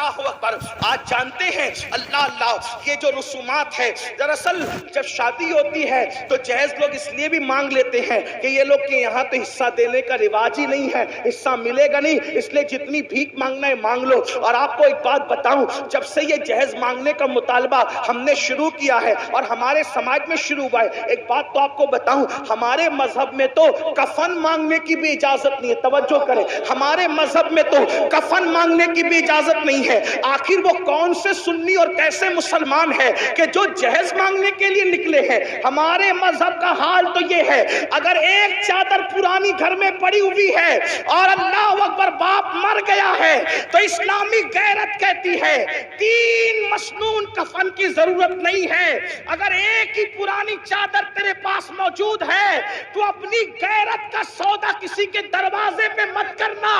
اللہ اکبر. آج جانتے ہیں اللہ اللہ یہ جو رسومات ہے، دراصل جب شادی ہوتی ہے تو جہیز لوگ اس لیے بھی مانگ لیتے ہیں کہ یہ لوگ کے یہاں تو حصہ دینے کا رواج ہی نہیں ہے، حصہ ملے گا نہیں، اس لیے جتنی بھیک مانگنا ہے مانگ لو. اور آپ کو ایک بات بتاؤں، جب سے یہ جہیز مانگنے کا مطالبہ ہم نے شروع کیا ہے اور ہمارے سماج میں شروع ہوا ہے، ایک بات تو آپ کو بتاؤں، ہمارے مذہب میں تو کفن مانگنے کی بھی اجازت نہیں ہے. توجہ کریں، ہمارے مذہب میں تو کفن مانگنے کی بھی اجازت نہیں ہے. آخر وہ کون سے سنی اور کیسے مسلمان ہے کہ جو جہیز مانگنے کے لیے نکلے ہیں؟ ہمارے مذہب کا حال تو یہ ہے، اگر ایک چادر پرانی گھر میں پڑی ہوئی ہے اور اللہ اکبر باپ مر گیا ہے تو اسلامی غیرت کہتی ہے 3 مسنون کفن کی ضرورت نہیں ہے. اگر ایک ہی پرانی چادر تیرے پاس موجود ہے تو اپنی غیرت کا سودا کسی کے دروازے پہ مت کرنا،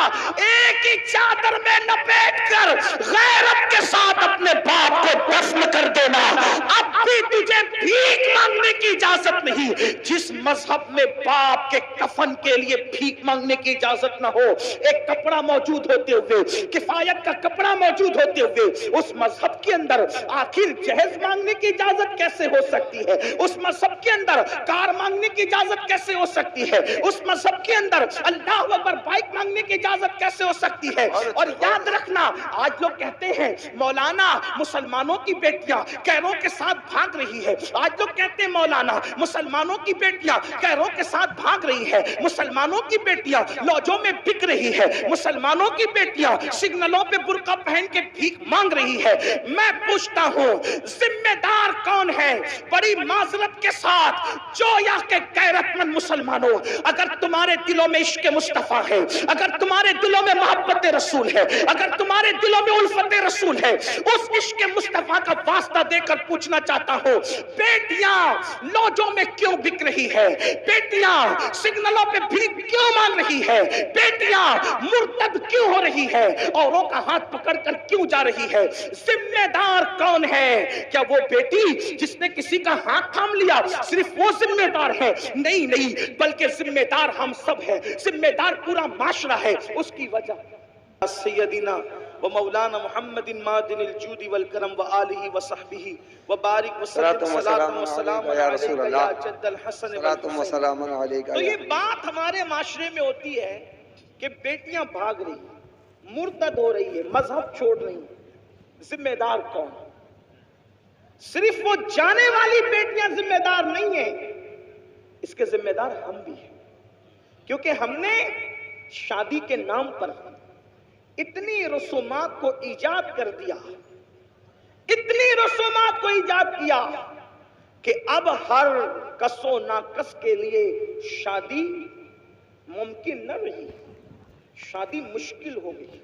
ایک ہی چادر میں لپیٹ کر غیرت کے ساتھ اپنے باپ کو دفن کر دینا. اب بھی تجھے بھیک مانگنے کی اجازت نہیں. جس مذہب میں باپ کے کفن کے لیے بھیک مانگنے کی اجازت نہ ہو، ایک کپڑا موجود ہوتے ہوئے، کفایت کا کپڑا موجود ہوتے ہوئے، اس مذہب کے اندر آخر جہیز مانگنے کی اجازت کیسے ہو سکتی ہے؟ اس مذہب کے اندر کار مانگنے کی اجازت کیسے ہو سکتی ہے؟ اس مذہب کے اندر اللہ اکبر بائک مانگنے کی اجازت کیسے ہو سکتی ہے؟ اور یاد رکھنا، آج لوگ کہتے ہیں مولانا مسلمانوں کی بیٹیاں کیروں کے ساتھ بھاگ رہی ہے. آج لوگ کہتے ہیں مولانا مسلمانوں کی بیٹیاں کیروں کے ساتھ بھاگ رہی ہے، مسلمانوں کی بیٹیاں لوجوں میں بک رہی ہے، مسلمانوں کی بیٹیاں سگنلوں پہ برقع پہن کے بھیک مانگ رہی ہے. میں پوچھتا ہوں ذمہ دار کون ہے؟ بڑی معذرت کے ساتھ جویا کے غیرت مند مسلمانوں، اگر تمہارے دلوں میں عشق مصطفیٰ ہے، اگر تمہارے دلوں میں محبت رسول ہے، اگر تمہارے دلوں میں الفت رسول ہے، اس عشق مصطفیٰ کا واسطہ دے کر پوچھنا چاہتا ہوں، بیٹیاں لوجوں میں کیوں بک رہی ہے؟ بیٹیاں سگنلوں پہ بھیک کیوں مانگ رہی ہے؟ بیٹیاں مرتد کیوں ہو رہی ہے؟ اوروں کا ہاتھ پکڑ کر کیوں جا رہی ہے؟ ذمہ دار کون ہے؟ کیا وہ بیٹی جس نے کسی کا ہاتھ تھام لیا صرف وہ ذمہ دار ہے؟ نہیں نہیں، بلکہ ذمہ دار ہم سب ہیں، ذمہ دار پورا معاشرہ ہے. اس کی وجہ سیدنا و مولانا محمد مادن الجود والکرم و آلہ و صحبہ وبارک وسلم صلاۃ و سلام یا رسول علیک اللہ، یا جد الحسن صلاۃ و سلام علیک. تو یہ بات ہمارے معاشرے میں ہوتی ہے کہ بیٹیاں بھاگ رہی ہیں، مرتد ہو رہی ہے، مذہب چھوڑ رہی ہیں. ذمہ دار کون؟ صرف وہ جانے والی بیٹیاں ذمہ دار نہیں ہیں، اس کے ذمہ دار ہم بھی ہیں، کیونکہ ہم نے شادی کے نام پر اتنی رسومات کو ایجاد کر دیا، اتنی رسومات کو ایجاد کیا کہ اب ہر کس و ناکس کے لیے شادی ممکن نہ رہی، شادی مشکل ہو گئی.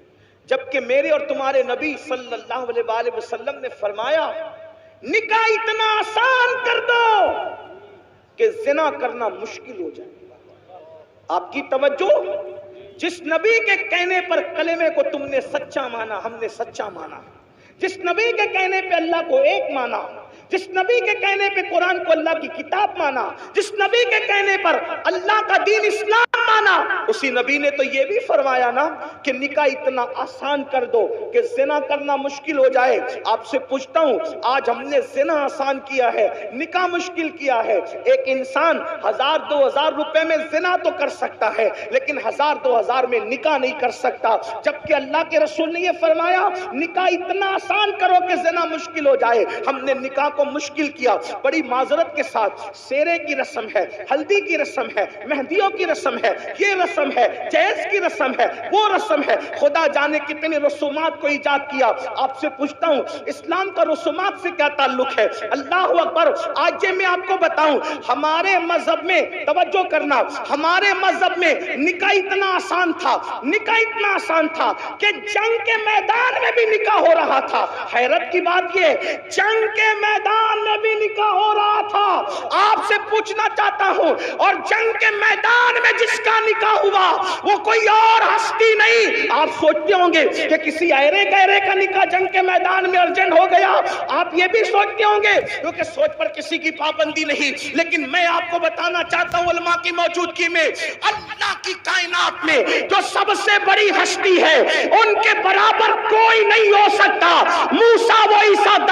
جبکہ میرے اور تمہارے نبی صلی اللہ علیہ وآلہ وسلم نے فرمایا نکاح اتنا آسان کر دو کہ زنا کرنا مشکل ہو جائے. آپ کی توجہ، جس نبی کے کہنے پر کلمے کو تم نے سچا مانا، ہم نے سچا مانا، جس نبی کے کہنے پہ اللہ کو ایک مانا، جس نبی کے کہنے پہ قرآن کو اللہ کی کتاب مانا، جس نبی کے کہنے پر اللہ کا دین اسلام مانا، اسی نبی نے تو یہ بھی فرمایا نا کہ نکاح اتنا آسان کر دو کہ زنا کرنا مشکل ہو جائے. آپ سے پوچھتا ہوں، آج ہم نے زنا آسان کیا ہے، نکاح مشکل کیا ہے. ایک انسان 1000-2000 روپے میں زنا تو کر سکتا ہے لیکن 1000-2000 میں نکاح نہیں کر سکتا. جبکہ اللہ کے رسول نے یہ فرمایا نکاح اتنا آسان کرو کہ زنا مشکل ہو جائے. ہم نے نکاح کو مشکل کیا. بڑی معذرت کے ساتھ سیرے کی رسم ہے، ہلدی کی رسم ہے، مہندیوں کی رسم ہے، یہ رسم ہے، جہیز کی رسم ہے، وہ رسم ہے، خدا جانے کتنے رسومات کو ایجاد کیا. آپ سے پوچھتا ہوں اسلام کا رسومات سے کیا تعلق ہے؟ اللہ اکبر. آج یہ میں آپ کو بتاؤں، ہمارے مذہب میں توجہ کرنا، ہمارے مذہب میں نکاح اتنا آسان تھا، نکاح اتنا آسان تھا کہ جنگ کے میدان میں بھی نکاح ہو رہا تھا. حیرت کی بات یہ، جنگ کے میدان میں بھی نکاح ہو رہا تھا. آپ سے پوچھنا چاہتا ہوں، اور جنگ کے میدان میں جس کا نکاح ہوا وہ کوئی اور ہستی نہیں. آپ سوچتے ہوں گے کہ کسی ایرے گہرے کا نکاح جنگ کے میدان میں ارجنٹ ہو گیا. آپ یہ بھی سوچتے ہوں گے کیونکہ سوچ پر کسی کی پابندی نہیں. لیکن میں آپ کو بتانا چاہتا ہوں علماء کی موجودگی میں، اللہ کی کائنات میں جو سب سے بڑی ہستی ہے ان کے برابر کوئی نہیں ہو سکتا.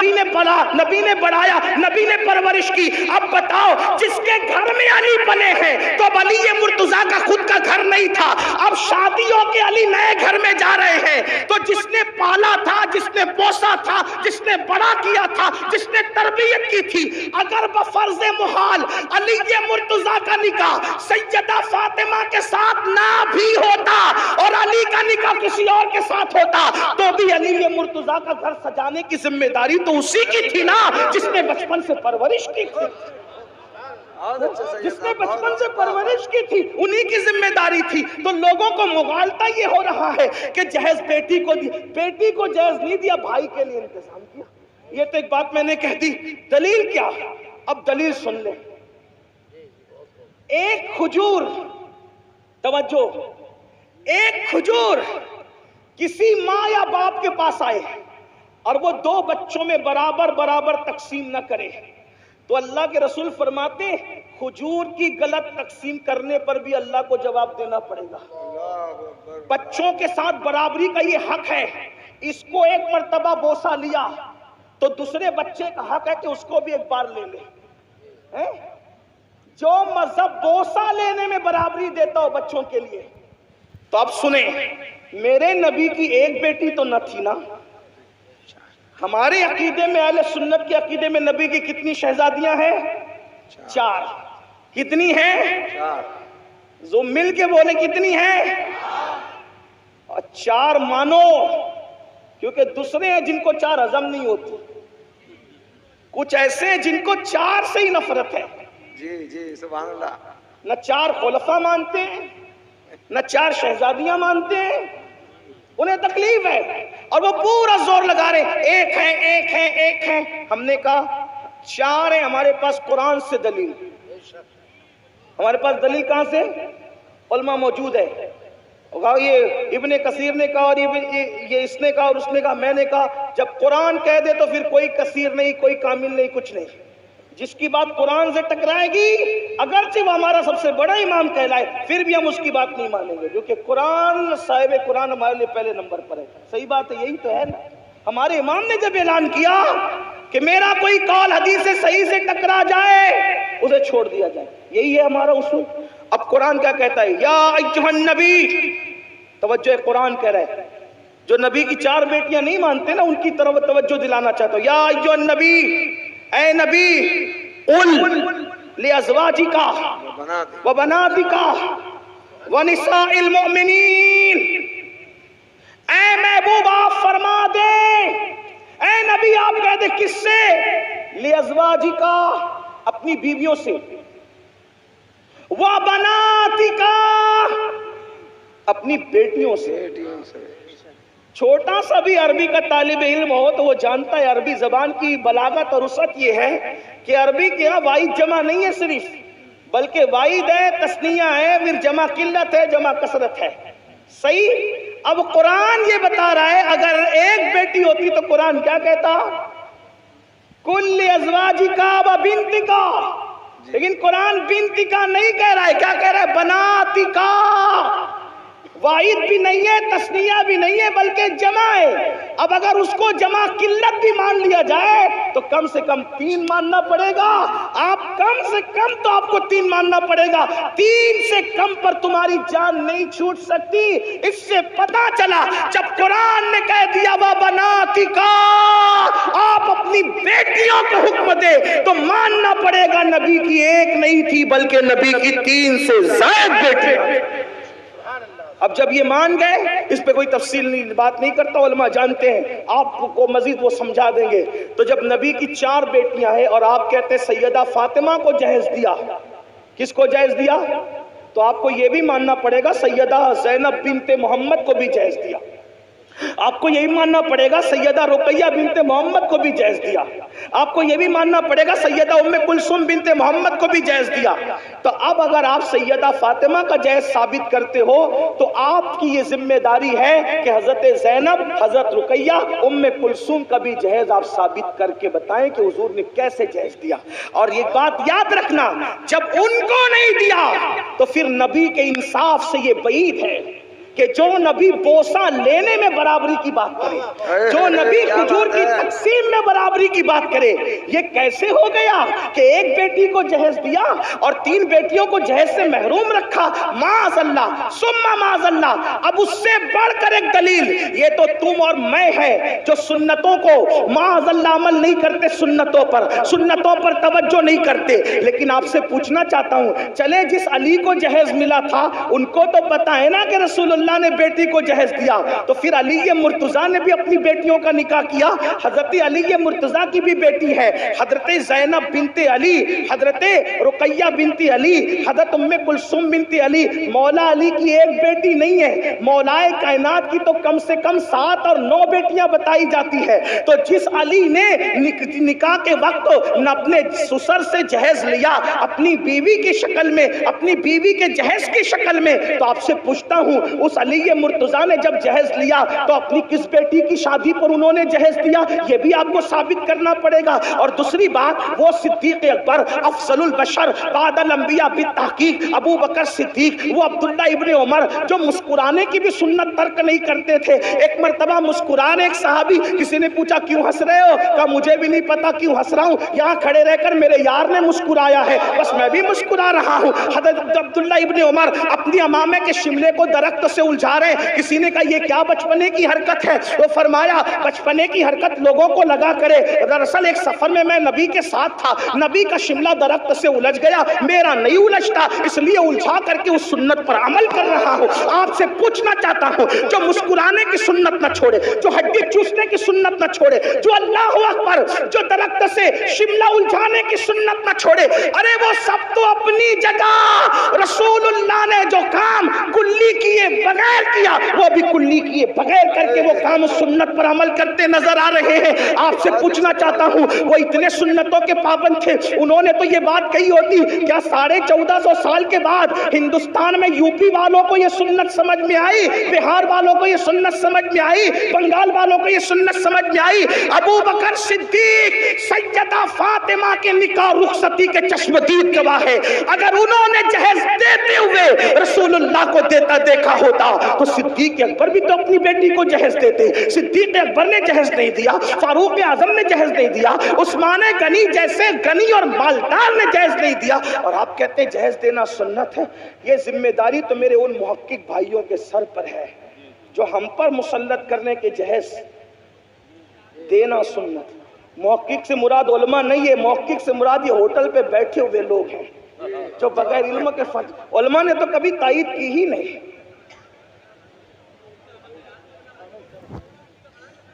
نبی نے پلا، نبی نے بڑھایا، نبی نے پرورش کی۔ اب بتاؤ جس کے گھر میں علی پلے ہیں تو اب علی مرتضیٰ کا خود کا گھر نہیں تھا، اب شادیوں کے علی نئے گھر میں جا رہے ہیں، تو جس نے پالا تھا، جس نے پوسا تھا، جس نے بڑا کیا تھا، جس نے تربیت کی تھی، اگر بفرض محال علی مرتضیٰ کا نکاح سیدہ فاطمہ کے ساتھ نہ بھی ہوتا اور علی کا نکاح کسی اور کے ساتھ ہوتا تو بھی علی مرتضیٰ کا گھر سجانے کی ذمہ داری تو اسی کی تھی نا جس نے بچپن سے پرورش کی تھی، جس نے بچپن سے پرورش کی تھی، انہی کی ذمہ داری تھی۔ تو لوگوں کو مغالطہ یہ ہو رہا ہے کہ جہیز بیٹی کو دی، بیٹی کو جہیز نہیں دیا، بھائی کے لیے انتظام کیا۔ یہ تو ایک بات میں نے کہہ دی، دلیل کیا؟ اب دلیل سن لیں۔ ایک کھجور، توجہ، ایک کھجور کسی ماں یا باپ کے پاس آئے اور وہ دو بچوں میں برابر برابر تقسیم نہ کرے تو اللہ کے رسول فرماتے کھجور کی غلط تقسیم کرنے پر بھی اللہ کو جواب دینا پڑے گا۔ بچوں کے ساتھ برابری کا یہ حق ہے، اس کو ایک مرتبہ بوسہ لیا تو دوسرے بچے کا حق ہے کہ اس کو بھی ایک بار لے لے۔ جو مذہب بوسہ لینے میں برابری دیتا ہو بچوں کے لیے، تو اب سنیں، میرے نبی کی ایک بیٹی تو نہ تھی نا، ہمارے عقیدے میں، اہل سنت کے عقیدے میں نبی کی کتنی شہزادیاں ہیں؟ 4۔ کتنی ہیں؟ 4۔ جو مل کے بولے کتنی ہیں؟ اور 4 مانو، کیونکہ دوسرے ہیں جن کو 4 ہضم نہیں ہوتی، کچھ ایسے ہیں جن کو 4 سے ہی نفرت ہے۔ جی جی سبحان اللہ۔ نہ 4 خلفاء مانتے ہیں، نہ 4 شہزادیاں مانتے ہیں، انہیں تکلیف ہے اور وہ پورا زور لگا رہے ہیں ایک ہے ایک ہے ایک ہے۔ ہم نے کہا 4 ہیں، ہمارے پاس قرآن سے دلیل، ہمارے پاس دلیل کہاں سے؟ علماء موجود ہے۔ یہ ابن کثیر نے کہا اور یہ اس نے کہا اور اس نے کہا، میں نے کہا جب قرآن کہہ دے تو پھر کوئی کثیر نہیں، کوئی کامل نہیں، کچھ نہیں۔ جس کی بات قرآن سے ٹکرائے گی اگرچہ وہ ہمارا سب سے بڑا امام کہلائے پھر بھی ہم اس کی بات نہیں مانیں گے، کیونکہ قرآن، صاحب قرآن ہمارے لیے پہلے نمبر پر ہے۔ صحیح بات ہے، یہی تو ہے نا۔ ہمارے امام نے جب اعلان کیا کہ میرا کوئی قول حدیث صحیح سے ٹکرا جائے اسے چھوڑ دیا جائے، یہی ہے ہمارا اصول۔ اب قرآن کیا کہتا ہے؟ یا ایھا النبی، توجہ، قرآن کہہ رہا ہے جو نبی کی 4 بیٹیاں نہیں مانتے نا ان کی طرف توجہ دلانا چاہتا ہوں۔ یا ایھا النبی، اے نبی، قل لازواجک وبناتک ونساء المؤمنین، اے محبوب آپ فرما دے، اے نبی آپ کہہ دے، کس سے؟ لازواجک، اپنی بیویوں سے، وبناتک، اپنی بیٹیوں سے۔ چھوٹا سا بھی عربی کا طالب علم ہو تو وہ جانتا ہے عربی زبان کی بلاغت اور وسعت یہ ہے کہ عربی کے یہاں واحد جمع نہیں ہے صرف، بلکہ واحد ہے، تثنیہ ہے، پھر جمع قلت ہے، جمع کثرت ہے۔ صحیح؟ اب قرآن یہ بتا رہا ہے اگر ایک بیٹی ہوتی تو قرآن کیا کہتا؟ کل ازواجک و بنتک، لیکن قرآن بنتک نہیں کہہ رہا ہے، کیا کہہ رہا ہے؟ بناتک۔ واحد بھی نہیں ہے، تثنیہ بھی نہیں ہے، بلکہ جمع ہے۔ اب اگر اس کو جمع قلت بھی مان لیا جائے تو کم سے کم 3 ماننا پڑے گا۔ آپ کم سے کم تو آپ کو 3 ماننا پڑے گا، 3 سے کم پر تمہاری جان نہیں چھوٹ سکتی۔ اس سے پتا چلا جب قرآن نے کہہ دیا وَبَنَاتِكَ، آپ اپنی بیٹیوں کو حکم دے تو ماننا پڑے گا نبی کی ایک نہیں تھی بلکہ نبی کی 3 سے زائد بیٹیاں۔ اب جب یہ مان گئے، اس پہ کوئی تفصیل نہیں، بات نہیں کرتا، علماء جانتے ہیں، آپ کو مزید وہ سمجھا دیں گے۔ تو جب نبی کی 4 بیٹیاں ہیں اور آپ کہتے ہیں سیدہ فاطمہ کو جہیز دیا، کس کو جہیز دیا؟ تو آپ کو یہ بھی ماننا پڑے گا سیدہ زینب بنت محمد کو بھی جہیز دیا، آپ کو یہی ماننا پڑے گا سیدہ رقیہ بنت محمد کو بھی جہیز دیا، آپ کو یہ بھی ماننا پڑے گا سیدہ ام کلثوم بنت محمد کو بھی جہیز دیا۔ تو اب اگر آپ سیدہ فاطمہ کا جہیز ثابت کرتے ہو تو آپ کی یہ ذمہ داری ہے کہ حضرت زینب، حضرت رقیہ، ام کلثوم کا بھی جہیز آپ ثابت کر کے بتائیں کہ حضور نے کیسے جہیز دیا۔ اور یہ بات یاد رکھنا، جب ان کو نہیں دیا تو پھر نبی کے انصاف سے یہ بعید ہے کہ جو نبی بوسہ لینے میں برابری کی بات کرے، جو نبی کھجور کی تقسیم میں برابری کی بات کرے، یہ کیسے ہو گیا کہ ایک بیٹی کو جہیز دیا اور 3 بیٹیوں کو جہیز سے محروم رکھا؟ معاذ اللہ ثم معاذ اللہ۔ اب اس سے بڑھ کر ایک دلیل، یہ تو تم اور میں ہے جو سنتوں کو معاذ اللہ عمل نہیں کرتے، سنتوں پر توجہ نہیں کرتے۔ لیکن آپ سے پوچھنا چاہتا ہوں، چلے جس علی کو جہیز ملا تھا ان کو تو پتا ہے نا کہ رسول اللہ نے بیٹی کو جہیز دیا، تو پھر علی مرتضیٰ نے بھی اپنی بیٹیوں کا نکاح کیا۔ حضرت علی مرتضیٰ کی بھی بیٹی ہے، حضرت زینب بنت علی، حضرت رقیہ بنت علی، حضرت ام کلثوم بنت علی۔ مولا علی کی ایک بیٹی نہیں ہے، مولائے کائنات کی تو کم سے کم 7 اور 9 بیٹیاں بتائی جاتی ہے۔ تو جس علی نے نکاح کے وقت نہ اپنے سسر سے جہیز لیا اپنی بیوی کی شکل میں، اپنی بیوی کے جہیز کی شکل میں، تو آپ سے پوچھتا ہوں اس علی مرتضیٰ نے جب جہیز لیا تو اپنی کس بیٹی کی شادی پر انہوں نے جہیز دیا؟ یہ بھی آپ کو ثابت کرنا پڑے گا۔ اور دوسری بات، وہ صدیق اکبر افضل البشر بعد الانبیاء بالتحقیق ابو بکر صدیق، وہ عبداللہ ابن عمر جو مسکرانے کی بھی سنت ترک نہیں کرتے تھے۔ ایک مرتبہ مسکران ایک صحابی، کسی نے پوچھا کیوں ہنس رہے ہو؟ کہا مجھے بھی نہیں پتا کیوں ہنس رہا ہوں، یہاں کھڑے رہ کر میرے یار نے مسکرایا ہے، بس میں بھی مسکرا رہا ہوں۔ حضرت عبداللہ ابن عمر اپنی امامے کے شملے کو درخت سے الجھا رہے ہیں۔ کسی نے کہا یہ کیا بچپنے کی حرکت ہے؟ وہ فرمایا بچپنے کی حرکت لوگوں کو لگا کرے، دراصل ایک سفر میں میں نبی کے ساتھ تھا، نبی کا شملہ درخت سے الجھ گیا، میرا نہیں الجھتا، اس لیے الجھا کر کے اس سنت پر عمل کر رہا ہوں۔ آپ سے پوچھنا چاہتا ہوں، جو مسکرانے کی سنت نہ چھوڑے، جو ہڈی چوسنے کی سنت نہ چھوڑے، جو اللہ اکبر، جو درخت سے شملہ الجھانے کی سنت نہ چھوڑے، ارے وہ سب تو اپنی جگہ رسول اللہ نے جو کام کلی کیے بغیر کیا، وہ بھی کلی کیے بغیر کر کے وہ کام سنت پر عمل کرتے نظر آ رہے ہیں۔ آپ سے پوچھنا چاہتا ہوں، وہ اتنے سنتوں کے پابند تھے، انہوں نے تو یہ بات کہی ہوتی، کیا 1450 سال کے بعد ہندوستان میں یو پی والوں کو یہ سنت سمجھ میں آئی، بہار والوں کو یہ سنت سمجھ میں آئی، بنگال والوں کو یہ سنت سمجھ میں آئی؟ ابو بکر صدیق سیدہ فاطمہ کے نکاح رخصتی کے چشمدید گواہ ہے۔ اگر انہوں نے جہیز دیتے ہوئے رسول اللہ کو دیتا دیکھا ہوتا تو صدیق اکبر بھی تو اپنی بیٹی کو جہیز دیتے۔ صدیق اکبر نے جہیز نہیں دیا، فاروق اعظم نے جہیز نہیں دیا، عثمان غنی جیسے غنی اور مالدار نے جہیز نہیں دیا، اور آپ کہتے ہیں جہیز دینا سنت ہے۔ یہ ذمہ داری تو میرے ان محقق بھائیوں کے سر پر ہے جو ہم پر مسلط کرنے کے جہیز دینا سنت۔ محقق سے مراد علماء نہیں ہے، محقق سے مراد یہ ہوٹل پہ بیٹھے ہوئے لوگ ہیں جو بغیر علم کے فرض، علماء نے تو کبھی تائید کی ہی نہیں۔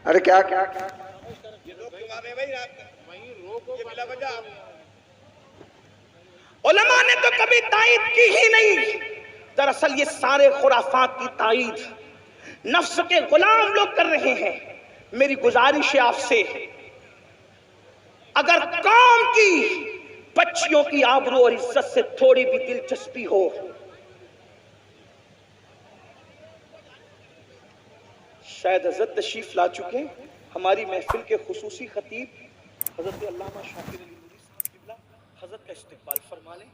ارے کیا علماء نے تو کبھی تائید کی ہی نہیں۔ دراصل یہ سارے خرافات کی تائید نفس کے غلام لوگ کر رہے ہیں۔ میری گزارش ہے آپ سے، اگر قوم کی بچیوں کی آبرو اور عزت سے تھوڑی بھی دلچسپی ہو، شاید حضرت تشریف لا چکے ہماری محفل کے خصوصی خطیب حضرت علامہ شاکر علی نوری صاحب قبلہ، حضرت کا استقبال فرما لیں۔